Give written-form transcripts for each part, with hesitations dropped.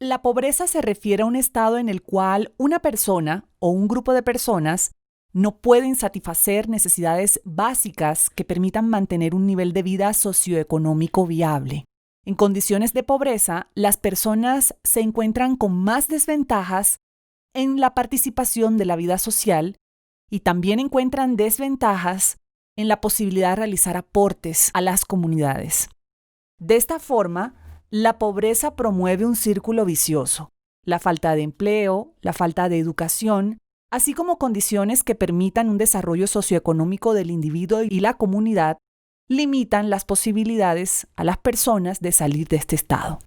La pobreza se refiere a un estado en el cual una persona o un grupo de personas no pueden satisfacer necesidades básicas que permitan mantener un nivel de vida socioeconómico viable. En condiciones de pobreza, las personas se encuentran con más desventajas en la participación de la vida social y también encuentran desventajas en la posibilidad de realizar aportes a las comunidades. De esta forma, la pobreza promueve un círculo vicioso. La falta de empleo, la falta de educación, así como condiciones que permitan un desarrollo socioeconómico del individuo y la comunidad, limitan las posibilidades a las personas de salir de este estado.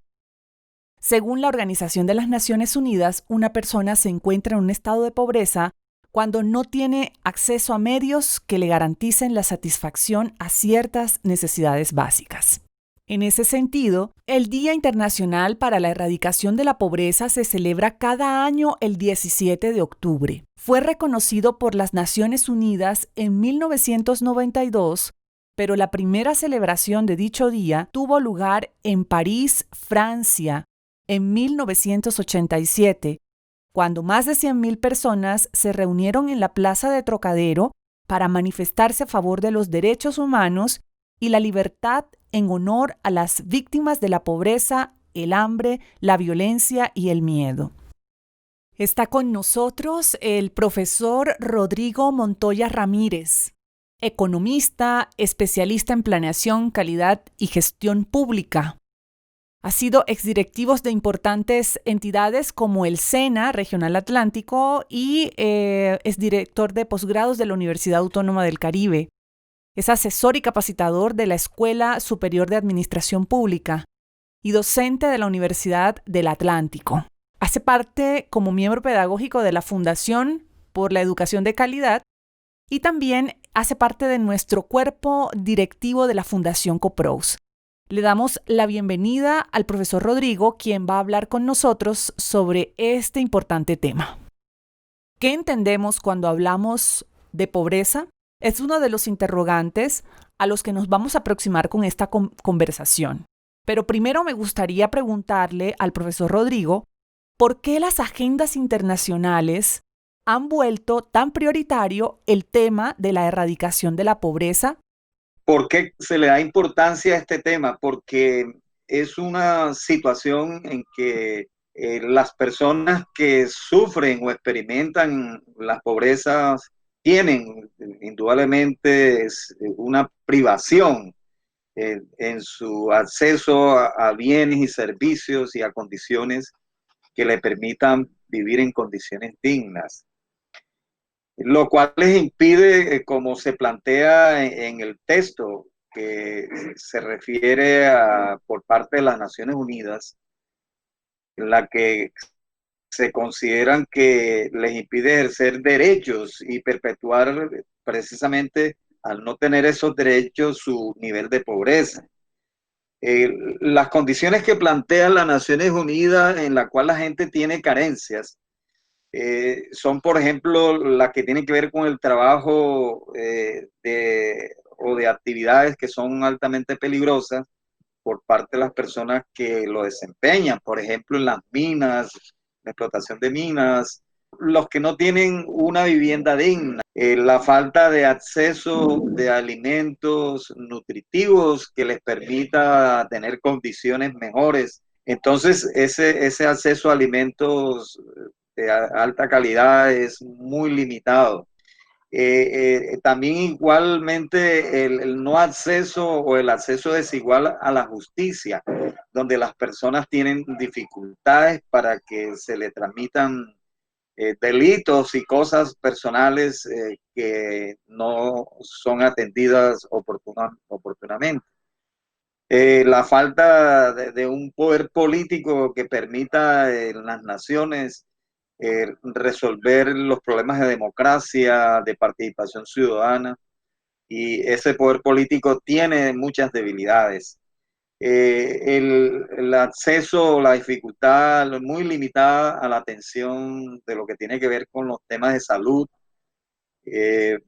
Según la Organización de las Naciones Unidas, una persona se encuentra en un estado de pobreza cuando no tiene acceso a medios que le garanticen la satisfacción a ciertas necesidades básicas. En ese sentido, el Día Internacional para la Erradicación de la Pobreza se celebra cada año el 17 de octubre. Fue reconocido por las Naciones Unidas en 1992, pero la primera celebración de dicho día tuvo lugar en París, Francia, en 1987, cuando más de 100.000 personas se reunieron en la Plaza de Trocadero para manifestarse a favor de los derechos humanos y la libertad en honor a las víctimas de la pobreza, el hambre, la violencia y el miedo. Está con nosotros el profesor Rodrigo Montoya Ramírez, economista, especialista en planeación, calidad y gestión pública. Ha sido exdirectivo de importantes entidades como el SENA, Regional Atlántico, y es director de posgrados de la Universidad Autónoma del Caribe. Es asesor y capacitador de la Escuela Superior de Administración Pública y docente de la Universidad del Atlántico. Hace parte como miembro pedagógico de la Fundación por la Educación de Calidad y también hace parte de nuestro cuerpo directivo de la Fundación COPROS. Le damos la bienvenida al profesor Rodrigo, quien va a hablar con nosotros sobre este importante tema. ¿Qué entendemos cuando hablamos de pobreza? Es uno de los interrogantes a los que nos vamos a aproximar con esta conversación. Pero primero me gustaría preguntarle al profesor Rodrigo, ¿por qué las agendas internacionales han vuelto tan prioritario el tema de la erradicación de la pobreza? ¿Por qué se le da importancia a este tema? Porque es una situación en que las personas que sufren o experimentan las pobrezas tienen indudablemente una privación en su acceso a bienes y servicios y a condiciones que le permitan vivir en condiciones dignas. Lo cual les impide, como se plantea en el texto que se refiere por parte de las Naciones Unidas, en la que se consideran que les impide ejercer derechos y perpetuar precisamente al no tener esos derechos su nivel de pobreza. Las condiciones que plantean las Naciones Unidas en la cual la gente tiene carencias son, por ejemplo, las que tienen que ver con el trabajo o de actividades que son altamente peligrosas por parte de las personas que lo desempeñan, por ejemplo, en las minas, la explotación de minas, los que no tienen una vivienda digna, la falta de acceso de alimentos nutritivos que les permita tener condiciones mejores. Entonces, ese acceso a alimentos de alta calidad es muy limitado. También igualmente el no acceso o el acceso desigual a la justicia, donde las personas tienen dificultades para que se le transmitan delitos y cosas personales que no son atendidas oportunamente. La falta de un poder político que permita en las naciones resolver los problemas de democracia, de participación ciudadana, y ese poder político tiene muchas debilidades. El acceso, la dificultad muy limitada a la atención de lo que tiene que ver con los temas de salud,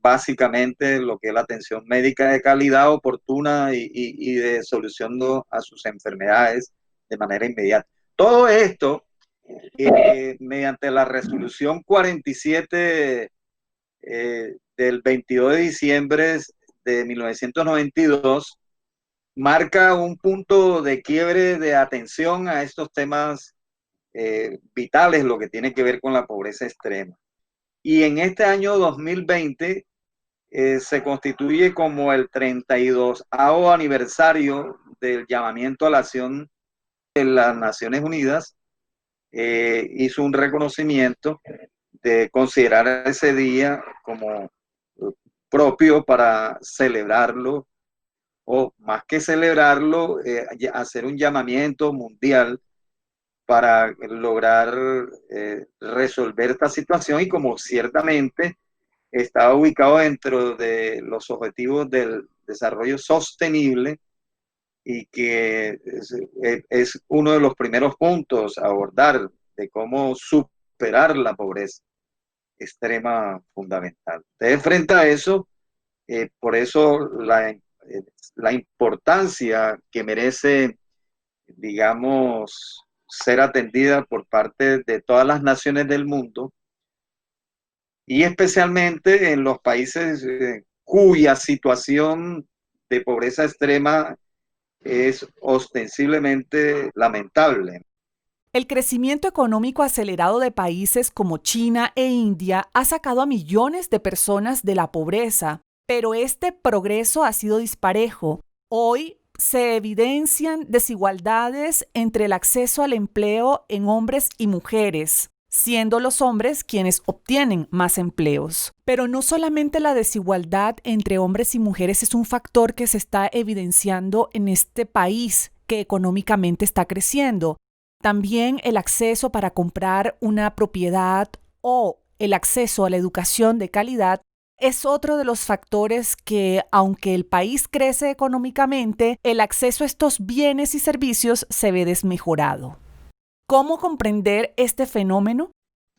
básicamente lo que es la atención médica de calidad, oportuna y de solución a sus enfermedades de manera inmediata. Todo esto mediante la resolución 47 del 22 de diciembre de 1992, marca un punto de quiebre de atención a estos temas vitales, lo que tiene que ver con la pobreza extrema. Y en este año 2020 se constituye como el 32º aniversario del llamamiento a la acción de las Naciones Unidas. Hizo un reconocimiento de considerar ese día como propio para celebrarlo, o más que celebrarlo, hacer un llamamiento mundial para lograr resolver esta situación, y como ciertamente está ubicado dentro de los objetivos del desarrollo sostenible y que es uno de los primeros puntos a abordar de cómo superar la pobreza extrema fundamental. Entonces, frente a eso, por eso la importancia que merece, digamos, ser atendida por parte de todas las naciones del mundo, y especialmente en los países cuya situación de pobreza extrema es ostensiblemente lamentable. El crecimiento económico acelerado de países como China e India ha sacado a millones de personas de la pobreza, pero este progreso ha sido disparejo. Hoy se evidencian desigualdades entre el acceso al empleo en hombres y mujeres, siendo los hombres quienes obtienen más empleos. Pero no solamente la desigualdad entre hombres y mujeres es un factor que se está evidenciando en este país que económicamente está creciendo. También el acceso para comprar una propiedad o el acceso a la educación de calidad es otro de los factores que, aunque el país crece económicamente, el acceso a estos bienes y servicios se ve desmejorado. ¿Cómo comprender este fenómeno?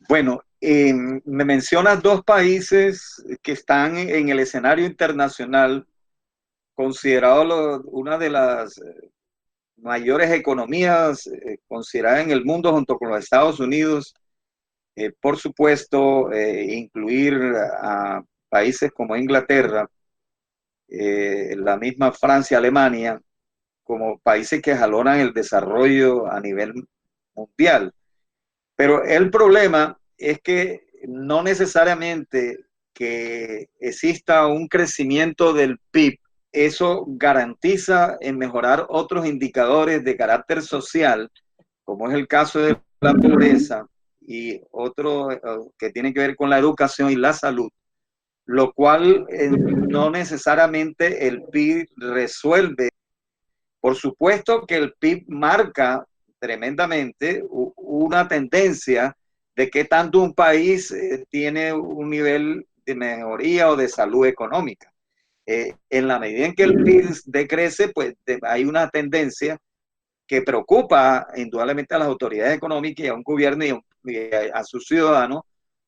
Bueno, me mencionas dos países que están en el escenario internacional, considerados una de las mayores economías consideradas en el mundo junto con los Estados Unidos. Por supuesto, incluir a países como Inglaterra, la misma Francia, Alemania, como países que jalonan el desarrollo a nivel mundial. Pero el problema es que no necesariamente que exista un crecimiento del PIB, eso garantiza en mejorar otros indicadores de carácter social, como es el caso de la pobreza y otro que tiene que ver con la educación y la salud, lo cual no necesariamente el PIB resuelve. Por supuesto que el PIB marca tremendamente una tendencia de qué tanto un país tiene un nivel de mejoría o de salud económica. En la medida en que el PIB decrece, pues hay una tendencia que preocupa indudablemente a las autoridades económicas y a un gobierno y a sus ciudadanos,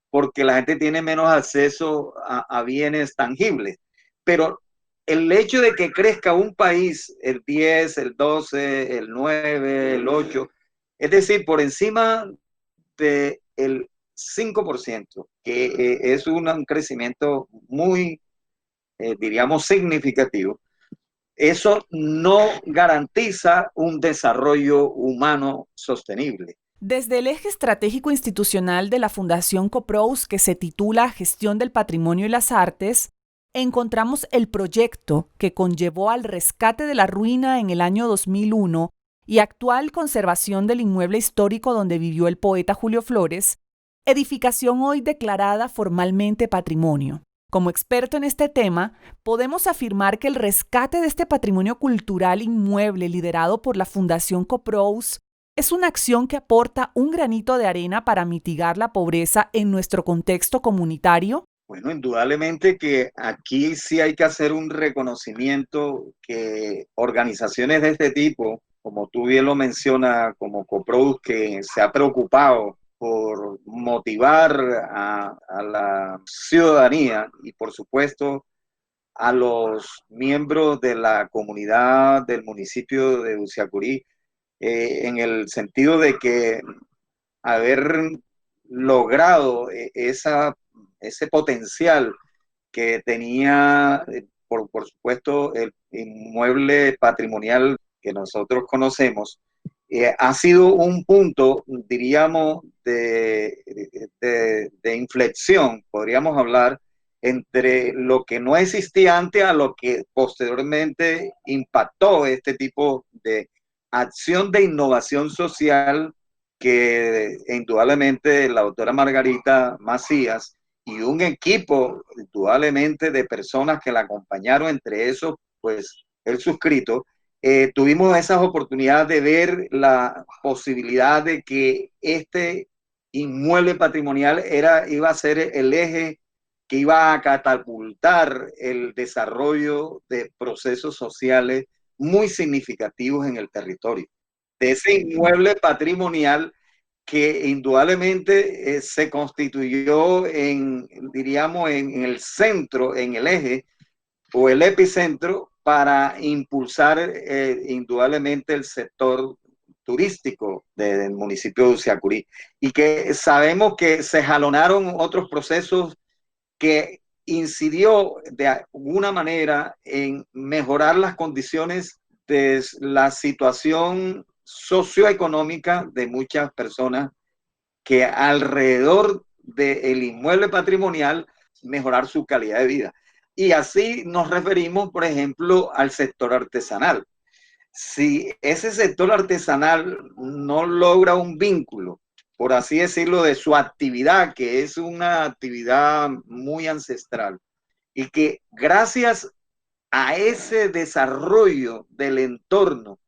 porque la gente tiene menos acceso a bienes tangibles. Pero el hecho de que crezca un país el 10, el 12, el 9, el 8, es decir, por encima del 5%, que es un crecimiento muy, diríamos, significativo, eso no garantiza un desarrollo humano sostenible. Desde el eje estratégico institucional de la Fundación COPROUS, que se titula Gestión del Patrimonio y las Artes, encontramos el proyecto que conllevó al rescate de la ruina en el año 2001 y actual conservación del inmueble histórico donde vivió el poeta Julio Flores, edificación hoy declarada formalmente patrimonio. Como experto en este tema, podemos afirmar que el rescate de este patrimonio cultural inmueble liderado por la Fundación COPROUS es una acción que aporta un granito de arena para mitigar la pobreza en nuestro contexto comunitario. Bueno, indudablemente que aquí sí hay que hacer un reconocimiento que organizaciones de este tipo, como tú bien lo mencionas, como COPROUS, que se ha preocupado por motivar a la ciudadanía y por supuesto a los miembros de la comunidad del municipio de Usiacurí, en el sentido de que haber logrado ese potencial que tenía, por supuesto, el inmueble patrimonial que nosotros conocemos, ha sido un punto, diríamos, de inflexión, podríamos hablar, entre lo que no existía antes a lo que posteriormente impactó este tipo de acción de innovación social que indudablemente la doctora Margarita Macías y un equipo indudablemente de personas que la acompañaron, entre esos, pues, el suscrito, tuvimos esas oportunidades de ver la posibilidad de que este inmueble patrimonial iba a ser el eje que iba a catapultar el desarrollo de procesos sociales muy significativos en el territorio. De ese inmueble patrimonial que indudablemente se constituyó diríamos, en el centro, en el eje o el epicentro para impulsar indudablemente el sector turístico del municipio de Usiacurí, y que sabemos que se jalonaron otros procesos que incidió de alguna manera en mejorar las condiciones de la situación socioeconómica de muchas personas que alrededor del inmueble patrimonial mejorar su calidad de vida. Y así nos referimos, por ejemplo, al sector artesanal. Si ese sector artesanal no logra un vínculo, por así decirlo, de su actividad, que es una actividad muy ancestral, y que gracias a ese desarrollo del entorno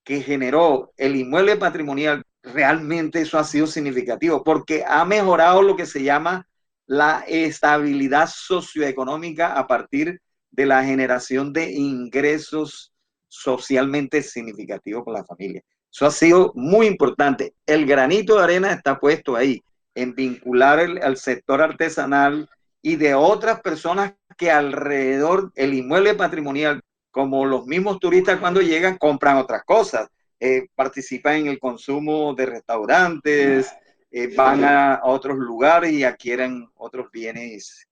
que generó el inmueble patrimonial, realmente eso ha sido significativo, porque ha mejorado lo que se llama la estabilidad socioeconómica a partir de la generación de ingresos socialmente significativos con la familia. Eso ha sido muy importante. El granito de arena está puesto ahí, en vincular al sector artesanal y de otras personas que alrededor el inmueble patrimonial, como los mismos turistas cuando llegan, compran otras cosas, participan en el consumo de restaurantes, van a otros lugares y adquieren otros bienes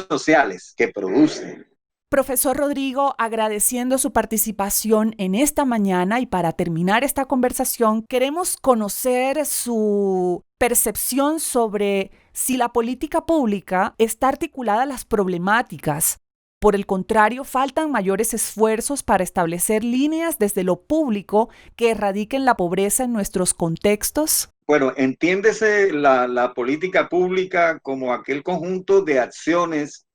sociales que producen. Profesor Rodrigo, agradeciendo su participación en esta mañana y para terminar esta conversación, queremos conocer su percepción sobre si la política pública está articulada a las problemáticas. Por el contrario, faltan mayores esfuerzos para establecer líneas desde lo público que erradiquen la pobreza en nuestros contextos. Bueno, entiéndese la política pública como aquel conjunto de acciones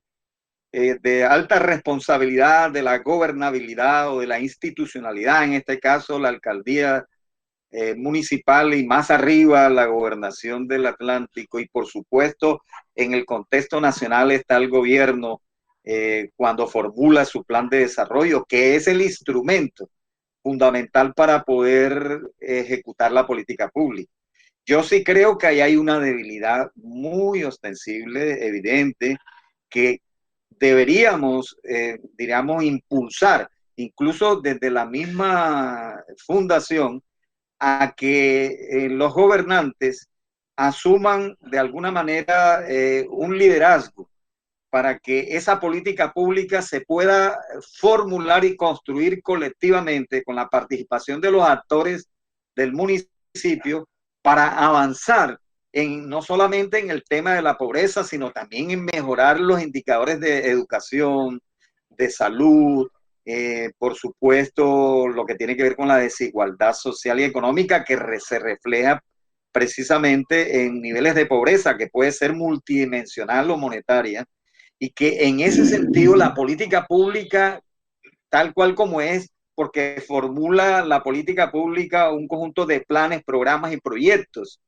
de alta responsabilidad de la gobernabilidad o de la institucionalidad, en este caso la alcaldía municipal y más arriba la gobernación del Atlántico, y por supuesto en el contexto nacional está el gobierno cuando formula su plan de desarrollo, que es el instrumento fundamental para poder ejecutar la política pública. Yo sí creo que ahí hay una debilidad muy ostensible, evidente, que deberíamos, diríamos, impulsar, incluso desde la misma fundación, a que los gobernantes asuman de alguna manera un liderazgo para que esa política pública se pueda formular y construir colectivamente con la participación de los actores del municipio para avanzar no solamente en el tema de la pobreza, sino también en mejorar los indicadores de educación, de salud, por supuesto, lo que tiene que ver con la desigualdad social y económica que se refleja precisamente en niveles de pobreza que puede ser multidimensional o monetaria, y que en ese sentido la política pública, tal cual como es, porque formula la política pública un conjunto de planes, programas y proyectos,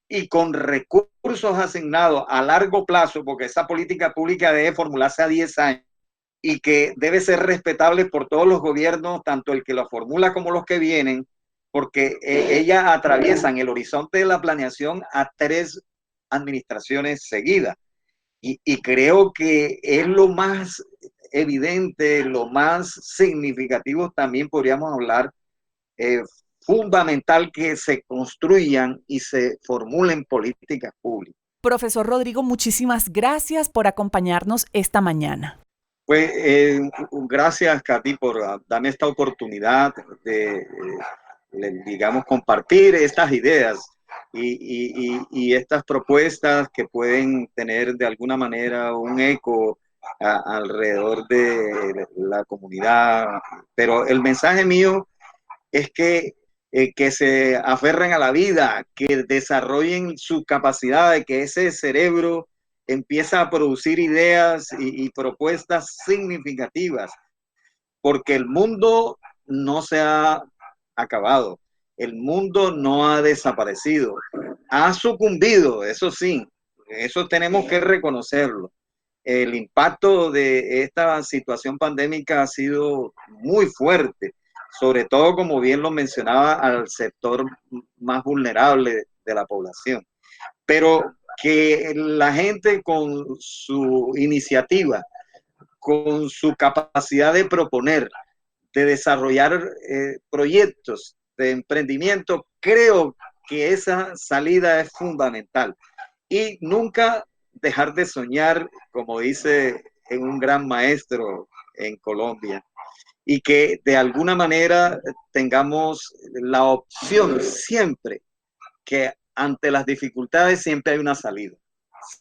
y con recursos asignados a largo plazo, porque esa política pública debe formularse a 10 años y que debe ser respetable por todos los gobiernos, tanto el que lo formula como los que vienen, porque ellas atraviesan el horizonte de la planeación a 3 administraciones seguidas. Y creo que es lo más evidente, lo más significativo, también podríamos hablar, fundamental que se construyan y se formulen políticas públicas. Profesor Rodrigo, muchísimas gracias por acompañarnos esta mañana. Pues gracias, Katy, por darme esta oportunidad de, digamos, compartir estas ideas y estas propuestas que pueden tener de alguna manera un eco alrededor de la comunidad. Pero el mensaje mío es que se aferren a la vida, que desarrollen su capacidad, de que ese cerebro empieza a producir ideas y propuestas significativas, porque el mundo no se ha acabado, el mundo no ha desaparecido, ha sucumbido, eso sí, eso tenemos que reconocerlo. El impacto de esta situación pandémica ha sido muy fuerte, sobre todo, como bien lo mencionaba, al sector más vulnerable de la población. Pero que la gente con su iniciativa, con su capacidad de proponer, de desarrollar proyectos de emprendimiento, creo que esa salida es fundamental. Y nunca dejar de soñar, como dice un gran maestro en Colombia, y que de alguna manera tengamos la opción siempre que ante las dificultades siempre hay una salida.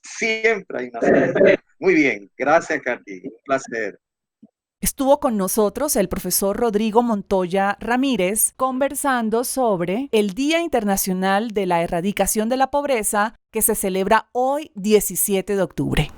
Siempre hay una salida. Muy bien, gracias, Katy. Un placer. Estuvo con nosotros el profesor Rodrigo Montoya Ramírez conversando sobre el Día Internacional de la Erradicación de la Pobreza que se celebra hoy 17 de octubre.